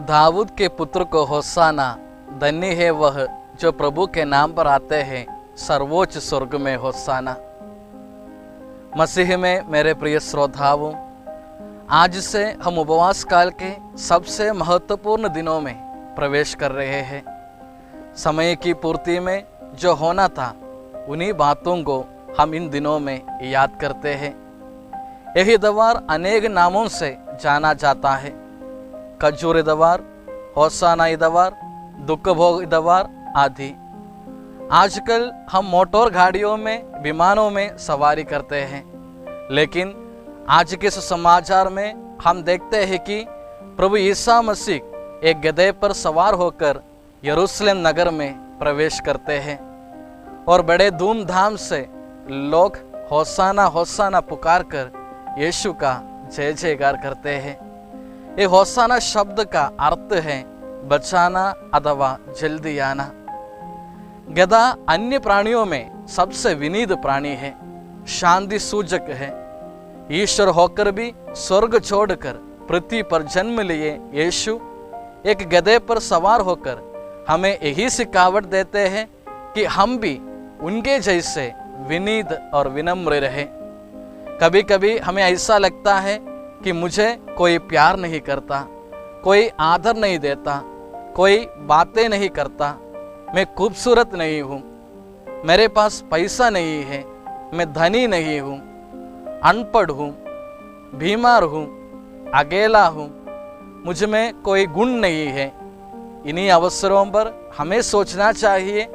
दाऊद के पुत्र को होसाना, धन्य है वह जो प्रभु के नाम पर आते हैं, सर्वोच्च स्वर्ग में होसाना। मसीह में मेरे प्रिय श्रोताओं, आज से हम उपवास काल के सबसे महत्वपूर्ण दिनों में प्रवेश कर रहे हैं। समय की पूर्ति में जो होना था, उन्हीं बातों को हम इन दिनों में याद करते हैं। यही दवार अनेक नामों से जाना जाता है। खजूर दवार, होसाना दवार, दुख भोग दवार आदि। आजकल हम मोटर गाड़ियों में, विमानों में सवारी करते हैं, लेकिन आज के समाचार में हम देखते हैं कि प्रभु यीशु मसीह एक गधे पर सवार होकर यरूशलेम नगर में प्रवेश करते हैं और बड़े धूमधाम से लोग होसाना होसाना पुकार कर यीशु का जय जयकार करते हैं। ये होसाना शब्द का अर्थ है बचाना अथवा जल्दी आना। गधा अन्य प्राणियों में सबसे विनीत प्राणी है, शांति सूचक है। ईश्वर होकर भी स्वर्ग छोड़कर पृथ्वी पर जन्म लिए यीशु एक गधे पर सवार होकर हमें यही सिखावट देते हैं कि हम भी उनके जैसे विनीत और विनम्र रहे। कभी कभी हमें ऐसा लगता है कि मुझे कोई प्यार नहीं करता, कोई आदर नहीं देता, कोई बातें नहीं करता, मैं खूबसूरत नहीं हूँ, मेरे पास पैसा नहीं है, मैं धनी नहीं हूँ, अनपढ़ हूँ, बीमार हूँ, अकेला हूँ, मुझ में कोई गुण नहीं है। इन्हीं अवसरों पर हमें सोचना चाहिए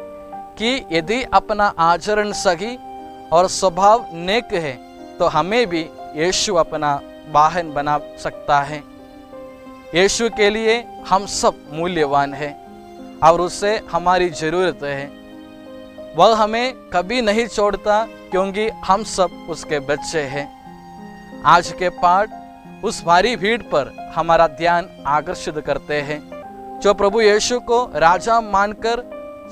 कि यदि अपना आचरण सही और स्वभाव नेक है तो हमें भी यीशु अपना वाहन बना सकता है। यीशु के लिए हम सब मूल्यवान हैं और उससे हमारी ज़रूरत है। वह हमें कभी नहीं छोड़ता क्योंकि हम सब उसके बच्चे हैं। आज के पाठ उस भारी भीड़ पर हमारा ध्यान आकर्षित करते हैं जो प्रभु यीशु को राजा मानकर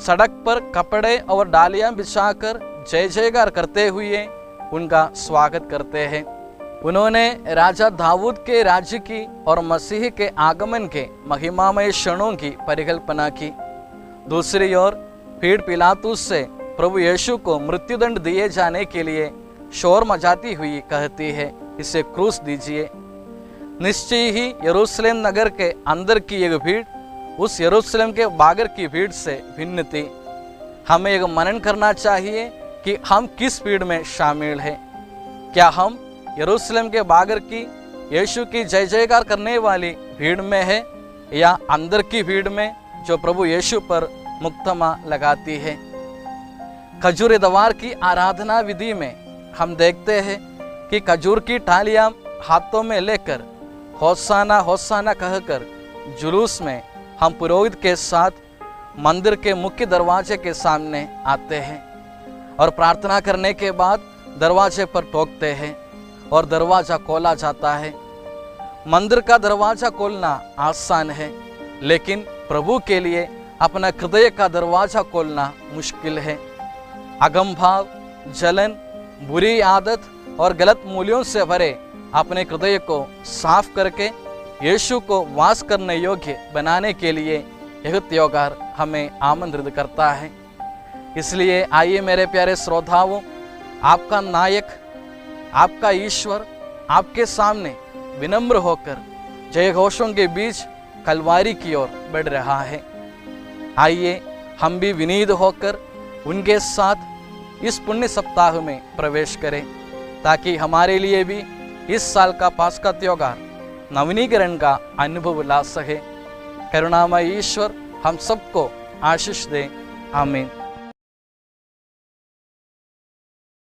सड़क पर कपड़े और डालियां बिछाकर जय जयकार करते हुए उनका स्वागत करते हैं। उन्होंने राजा दाऊद के राज्य की और मसीह के आगमन के महिमामय क्षणों की परिकल्पना की। दूसरी ओर भीड़ पिलातुस से प्रभु यीशु को मृत्युदंड दिए जाने के लिए शोर मचाती हुई कहती है, इसे क्रूस दीजिए। निश्चय ही यरूशलेम नगर के अंदर की एक भीड़ उस यरूशलेम के बाहर की भीड़ से भिन्न थी। हमें एक मनन करना चाहिए कि हम किस भीड़ में शामिल हैं। क्या हम यरूशलेम के बाहर की यीशु की जय जयकार करने वाली भीड़ में है या अंदर की भीड़ में जो प्रभु यीशु पर मुक्तमा लगाती है। खजूर दवार की आराधना विधि में हम देखते हैं कि खजूर की टालियां हाथों में लेकर होसाना होसाना कहकर जुलूस में हम पुरोहित के साथ मंदिर के मुख्य दरवाजे के सामने आते हैं और प्रार्थना करने के बाद दरवाजे पर टोकते हैं और दरवाज़ा खोला जाता है। मंदिर का दरवाज़ा खोलना आसान है, लेकिन प्रभु के लिए अपना हृदय का दरवाज़ा खोलना मुश्किल है। अगम भाव, जलन, बुरी आदत और गलत मूल्यों से भरे अपने हृदय को साफ करके यीशु को वास करने योग्य बनाने के लिए यह त्योहार हमें आमंत्रित करता है। इसलिए आइए मेरे प्यारे श्रोताओं, आपका नायक, आपका ईश्वर आपके सामने विनम्र होकर जय घोषों के बीच कलवारी की ओर बढ़ रहा है। आइए हम भी विनीत होकर उनके साथ इस पुण्य सप्ताह में प्रवेश करें, ताकि हमारे लिए भी इस साल का पास्का त्योहार नवीनीकरण का अनुभव ला सके। करुणामय ईश्वर हम सबको आशीष दे। आमीन।